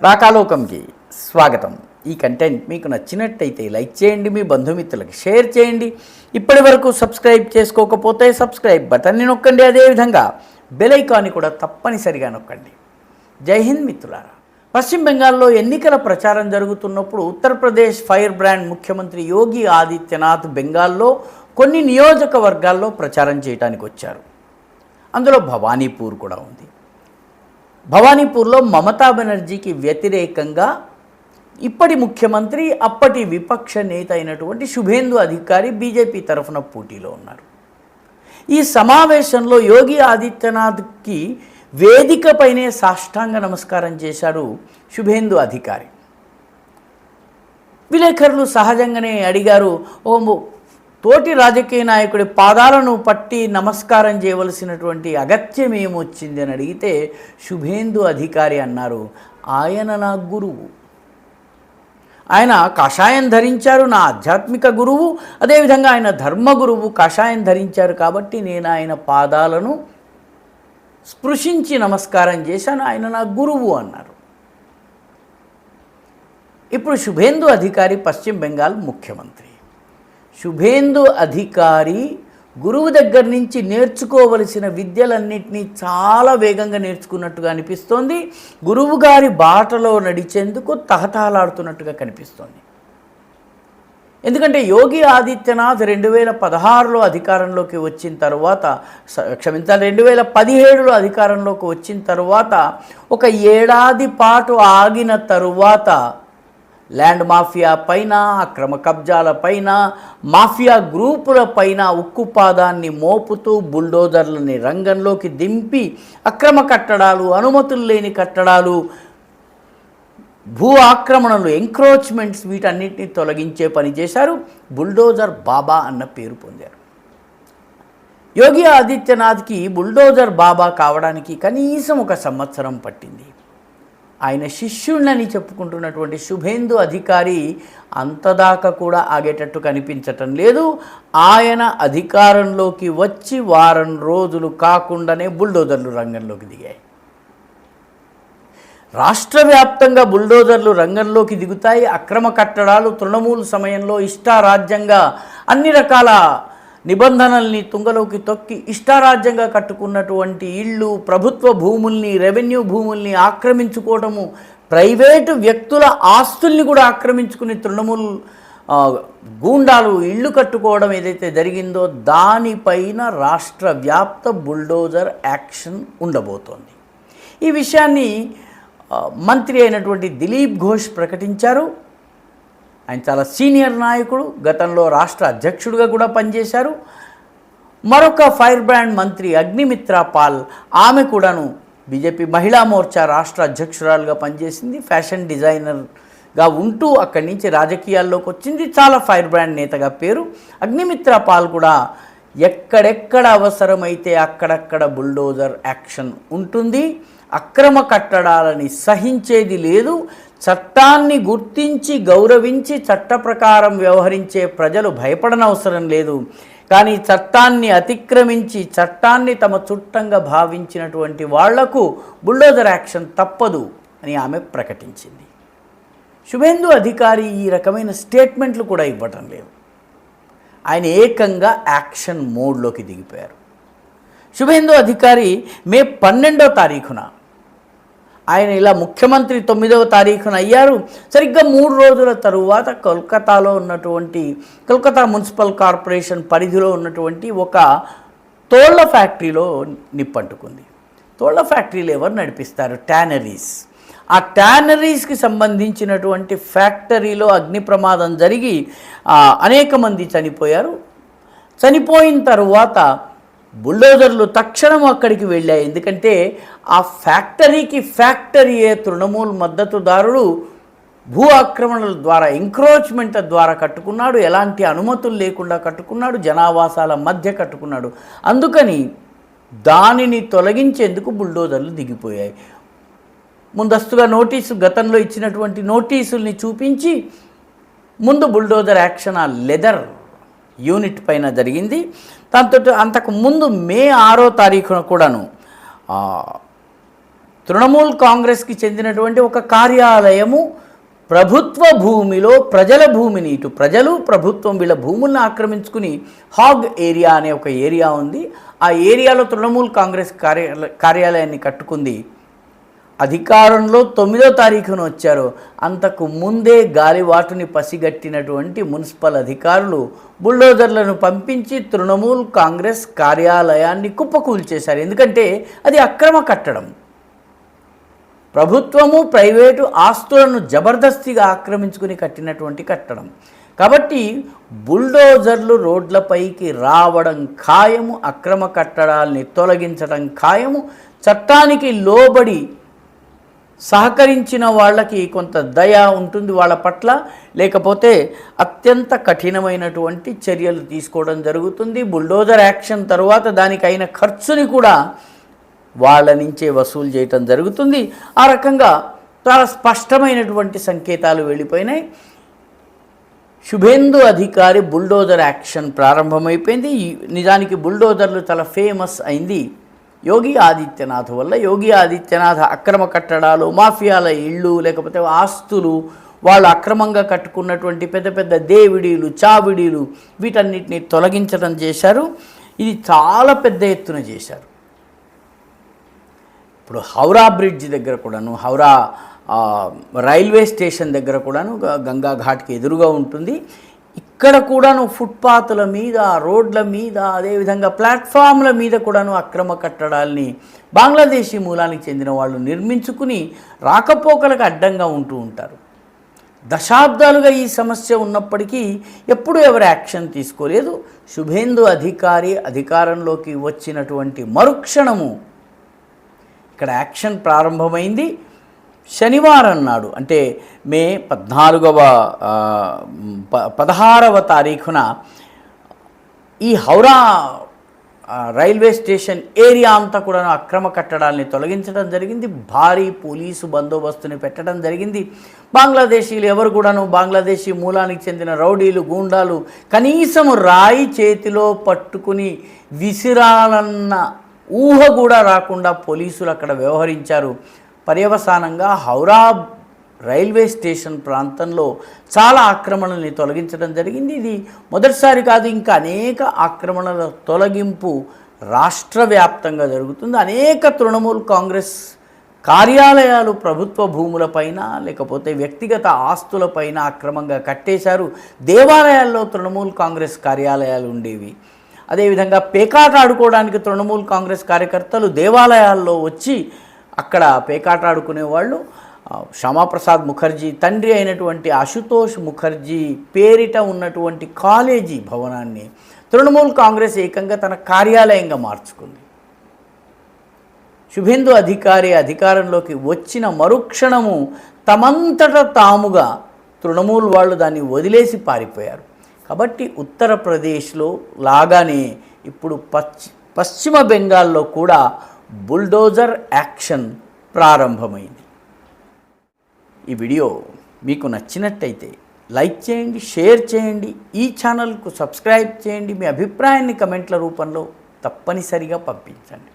రాకాలోకంకి స్వాగతం. ఈ కంటెంట్ మీకు నచ్చినట్టయితే లైక్ చేయండి, మీ బంధుమిత్రులకు షేర్ చేయండి. ఇప్పటి వరకు సబ్స్క్రైబ్ చేసుకోకపోతే సబ్స్క్రైబ్ బటన్ని నొక్కండి. అదేవిధంగా బెల్ ఐకాన్ని కూడా తప్పనిసరిగా నొక్కండి. జై హింద్ మిత్రులారా. పశ్చిమ బెంగాల్లో ఎన్నికల ప్రచారం జరుగుతున్నప్పుడు ఉత్తరప్రదేశ్ ఫైర్ బ్రాండ్ ముఖ్యమంత్రి యోగి ఆదిత్యనాథ్ బెంగాల్లో కొన్ని నియోజకవర్గాల్లో ప్రచారం చేయడానికి వచ్చారు. అందులో భవానీపూర్ కూడా ఉంది. భవానీపూర్లో మమతా బెనర్జీకి వ్యతిరేకంగా ఇప్పటి ముఖ్యమంత్రి, అప్పటి విపక్ష నేత అయినటువంటి శుభేందు అధికారి బీజేపీ తరఫున పోటీలో ఉన్నారు. ఈ సమావేశంలో యోగి ఆదిత్యనాథ్కి వేదికపైనే సాష్టాంగ నమస్కారం చేశాడు శుభేందు అధికారి. విలేకరులు సహజంగానే అడిగారు, తోటి రాజకీయ నాయకుడి పాదాలను పట్టి నమస్కారం చేయవలసినటువంటి అగత్యం ఏమొచ్చింది అని అడిగితే శుభేందు అధికారి అన్నారు, ఆయన నా గురువు, ఆయన కాషాయం ధరించారు, నా ఆధ్యాత్మిక గురువు, అదేవిధంగా ఆయన ధర్మ గురువు కాషాయం ధరించారు కాబట్టి నేను ఆయన పాదాలను స్పృశించి నమస్కారం చేశాను, ఆయన నా గురువు అన్నారు. ఇప్పుడు శుభేందు అధికారి పశ్చిమ బెంగాల్ ముఖ్యమంత్రి. శుభేందు అధికారి గురువు దగ్గర నుంచి నేర్చుకోవలసిన విద్యలన్నింటినీ చాలా వేగంగా నేర్చుకున్నట్టుగా అనిపిస్తోంది. గురువు గారి బాటలో నడిచేందుకు తహతహలాడుతున్నట్టుగా కనిపిస్తోంది. ఎందుకంటే యోగి ఆదిత్యనాథ్ 2016లో అధికారంలోకి వచ్చిన తర్వాత, 2017లో అధికారంలోకి వచ్చిన తర్వాత ఒక ఏడాది పాటు ఆగిన తరువాత ల్యాండ్ మాఫియా పైన, అక్రమ కబ్జాల పైన, మాఫియా గ్రూపుల పైన ఉక్కుపాదాన్ని మోపుతూ బుల్డోజర్లని రంగంలోకి దింపి అక్రమ కట్టడాలు, అనుమతులు లేని కట్టడాలు, భూ ఆక్రమణలు, ఎంక్రోచ్మెంట్స్ వీటన్నిటిని తొలగించే పని చేశారు. బుల్డోజర్ బాబా అన్న పేరు పొందారు. యోగి ఆదిత్యనాథ్కి బుల్డోజర్ బాబా కావడానికి కనీసం 1 సంవత్సరం పట్టింది. ఆయన శిష్యుణ్ణని చెప్పుకుంటున్నటువంటి శుభేందు అధికారి అంతదాకా కూడా ఆగేటట్టు కనిపించటం లేదు. ఆయన అధికారంలోకి వచ్చి వారం రోజులు కాకుండానే బుల్డోజర్లు రంగంలోకి దిగాయి. రాష్ట్ర వ్యాప్తంగా బుల్డోజర్లు రంగంలోకి దిగుతాయి. అక్రమ కట్టడాలు తృణమూల్ సమయంలో ఇష్టారాజ్యంగా అన్ని రకాల నిబంధనల్ని తుంగలోకి తొక్కి ఇష్టారాజ్యంగా కట్టుకున్నటువంటి ఇళ్ళు, ప్రభుత్వ భూముల్ని, రెవెన్యూ భూముల్ని ఆక్రమించుకోవడము, ప్రైవేటు వ్యక్తుల ఆస్తుల్ని కూడా ఆక్రమించుకుని తృణమూల్ గూండాలు ఇళ్ళు కట్టుకోవడం ఏదైతే జరిగిందో దానిపైన రాష్ట్ర వ్యాప్త బుల్డోజర్ యాక్షన్ ఉండబోతోంది. ఈ విషయాన్ని మంత్రి అయినటువంటి దిలీప్ ఘోష్ ప్రకటించారు. ఆయన చాలా సీనియర్ నాయకుడు, గతంలో రాష్ట్ర అధ్యక్షుడిగా కూడా పనిచేశారు. మరొక ఫైర్ బ్రాండ్ మంత్రి అగ్నిమిత్రా పాల్, ఆమె కూడాను బీజేపీ మహిళా మోర్చా రాష్ట్ర అధ్యక్షురాలుగా పనిచేసింది. ఫ్యాషన్ డిజైనర్గా ఉంటూ అక్కడి నుంచి రాజకీయాల్లోకి వచ్చింది. చాలా ఫైర్ బ్రాండ్ నేతగా పేరు. అగ్నిమిత్రా పాల్ కూడా ఎక్కడెక్కడ అవసరమైతే అక్కడక్కడ బుల్డోజర్ యాక్షన్ ఉంటుంది. అక్రమ కట్టడాలని సహించేది లేదు. చట్టాన్ని గుర్తించి గౌరవించి చట్ట ప్రకారం వ్యవహరించే ప్రజలు భయపడనవసరం లేదు. కానీ చట్టాన్ని అతిక్రమించి చట్టాన్ని తమ చుట్టంగా భావించినటువంటి వాళ్లకు బుల్డోజర్ యాక్షన్ తప్పదు అని ఆమె ప్రకటించింది. శుభేందు అధికారి ఈ రకమైన స్టేట్మెంట్లు కూడా ఇవ్వటం లేదు. ఆయన ఏకంగా యాక్షన్ మోడ్లోకి దిగిపోయారు. శుభేందు అధికారి మే 12వ తారీఖున ఆయన ఇలా ముఖ్యమంత్రి 9వ తారీఖున అయ్యారు. సరిగ్గా 3 రోజుల తరువాత కోల్కతాలో ఉన్నటువంటి కోల్కతా మున్సిపల్ కార్పొరేషన్ పరిధిలో ఉన్నటువంటి ఒక తోళ్ల ఫ్యాక్టరీలో నిప్పంటుకుంది. తోళ్ల ఫ్యాక్టరీలు ఎవరు నడిపిస్తారు? ట్యానరీస్. ఆ ట్యానరీస్కి సంబంధించినటువంటి ఫ్యాక్టరీలో అగ్ని ప్రమాదం జరిగి అనేక మంది చనిపోయారు. చనిపోయిన తరువాత బుల్డోజర్లు తక్షణం అక్కడికి వెళ్ళాయి. ఎందుకంటే ఆ ఫ్యాక్టరీయే తృణమూల్ మద్దతుదారుడు భూ ఆక్రమణల ద్వారా, ఎంక్రోచ్మెంట్ ద్వారా కట్టుకున్నాడు. ఎలాంటి అనుమతులు లేకుండా కట్టుకున్నాడు. జనావాసాల మధ్య కట్టుకున్నాడు. అందుకని దానిని తొలగించేందుకు బుల్డోజర్లు దిగిపోయాయి. ముందస్తుగా గతంలో ఇచ్చినటువంటి నోటీసుల్ని చూపించి ముందు బుల్డోజర్ యాక్షన్ ఆ లెదర్ యూనిట్ పైన జరిగింది. దాంతో అంతకు ముందు మే 6వ తారీఖున కూడాను తృణమూల్ కాంగ్రెస్కి చెందినటువంటి ఒక కార్యాలయము ప్రభుత్వ భూమిలో ప్రజల భూమిని, ఇటు ప్రజలు ప్రభుత్వం వీళ్ళ భూములను ఆక్రమించుకుని హాగ్ ఏరియా అనే ఒక ఏరియా ఉంది. ఆ ఏరియాలో తృణమూల్ కాంగ్రెస్ కార్యాలయాన్ని కట్టుకుంది. అధికారంలో 9వ తారీఖున వచ్చారు. అంతకు ముందే గాలివాటుని పసిగట్టినటువంటి మున్సిపల్ అధికారులు బుల్డోజర్లను పంపించి తృణమూల్ కాంగ్రెస్ కార్యాలయాన్ని కుప్పకూల్చేశారు. ఎందుకంటే అది అక్రమ కట్టడం. ప్రభుత్వము ప్రైవేటు ఆస్తులను జబర్దస్తిగా ఆక్రమించుకుని కట్టినటువంటి కట్టడం. కాబట్టి బుల్డోజర్లు రోడ్లపైకి రావడం ఖాయము, అక్రమ కట్టడాల్ని తొలగించడం ఖాయము. చట్టానికి లోబడి సహకరించిన వాళ్ళకి కొంత దయ ఉంటుంది వాళ్ళ పట్ల, లేకపోతే అత్యంత కఠినమైనటువంటి చర్యలు తీసుకోవడం జరుగుతుంది. బుల్డోజర్ యాక్షన్ తర్వాత దానికైన ఖర్చుని కూడా వాళ్ళ నుంచే వసూలు చేయటం జరుగుతుంది. ఆ రకంగా చాలా స్పష్టమైనటువంటి సంకేతాలు వెళ్ళిపోయినాయి. శుభేందు అధికారి బుల్డోజర్ యాక్షన్ ప్రారంభమైపోయింది. నిజానికి బుల్డోజర్లు చాలా ఫేమస్ అయింది యోగి ఆదిత్యనాథ్ వల్ల. యోగి ఆదిత్యనాథ్ అక్రమ కట్టడాలు, మాఫియాల ఇళ్ళు, లేకపోతే ఆస్తులు, వాళ్ళు అక్రమంగా కట్టుకున్నటువంటి పెద్ద పెద్ద దేవిడీలు, చావిడీలు, వీటన్నిటిని తొలగించడం చేశారు. ఇది చాలా పెద్ద ఎత్తున చేశారు. ఇప్పుడు హౌరా బ్రిడ్జ్ దగ్గర కూడాను, హౌరా రైల్వే స్టేషన్ దగ్గర కూడాను, గంగా ఘాట్కి ఎదురుగా ఉంటుంది. ఇక్కడ కూడాను ఫుట్పాత్ల మీద, రోడ్ల మీద, అదేవిధంగా ప్లాట్ఫామ్ల మీద కూడాను అక్రమ కట్టడాల్ని బంగ్లాదేశీ మూలానికి చెందిన వాళ్ళు నిర్మించుకుని రాకపోకలకు అడ్డంగా ఉంటూ ఉంటారు. దశాబ్దాలుగా ఈ సమస్య ఉన్నప్పటికీ ఎప్పుడూ ఎవరు యాక్షన్ తీసుకోలేదు. శుభేందు అధికారి అధికారంలోకి వచ్చినటువంటి మరుక్షణము ఇక్కడ యాక్షన్ ప్రారంభమైంది. శనివారం నాడు, అంటే మే 16వ తారీఖున ఈ హౌరా రైల్వే స్టేషన్ ఏరియా అంతా కూడా అక్రమ కట్టడాల్ని తొలగించడం జరిగింది. భారీ పోలీసు బందోబస్తుని పెట్టడం జరిగింది. బంగ్లాదేశీలు ఎవరు కూడాను, బంగ్లాదేశీ మూలానికి చెందిన రౌడీలు, గూండాలు కనీసం రాయి చేతిలో పట్టుకుని విసిరాలన్న ఊహ కూడా రాకుండా పోలీసులు అక్కడ వ్యవహరించారు. పర్యవసానంగా హౌరా రైల్వే స్టేషన్ ప్రాంతంలో చాలా ఆక్రమణల్ని తొలగించడం జరిగింది. ఇది మొదటిసారి కాదు, ఇంకా అనేక ఆక్రమణల తొలగింపు రాష్ట్ర వ్యాప్తంగా జరుగుతుంది. అనేక తృణమూల్ కాంగ్రెస్ కార్యాలయాలు ప్రభుత్వ భూములపైన, లేకపోతే వ్యక్తిగత ఆస్తులపైన అక్రమంగా కట్టేశారు. దేవాలయాల్లో తృణమూల్ కాంగ్రెస్ కార్యాలయాలు ఉండేవి. అదేవిధంగా పేకాట ఆడుకోవడానికి తృణమూల్ కాంగ్రెస్ కార్యకర్తలు దేవాలయాల్లో వచ్చి అక్కడ పేకాట ఆడుకునేవాళ్ళు. శ్యామాప్రసాద్ ముఖర్జీ తండ్రి అయినటువంటి అశుతోష్ ముఖర్జీ పేరిట ఉన్నటువంటి కాలేజీ భవనాన్ని తృణమూల్ కాంగ్రెస్ ఏకంగా తన కార్యాలయంగా మార్చుకుంది. శుభేందు అధికారి అధికారంలోకి వచ్చిన మరుక్షణము తమంతట తాముగా తృణమూల్ వాళ్ళు దాన్ని వదిలేసి పారిపోయారు. కాబట్టి ఉత్తరప్రదేశ్లో లాగానే ఇప్పుడు పశ్చిమ బెంగాల్లో కూడా బుల్డోజర్ యాక్షన్ ప్రారంభమైంది. ఈ వీడియో మీకు నచ్చినట్టయితే లైక్ చేయండి, షేర్ చేయండి, ఈ ఛానల్కు సబ్స్క్రైబ్ చేయండి. మీ అభిప్రాయాన్ని కమెంట్ల రూపంలో తప్పనిసరిగా పంపించండి.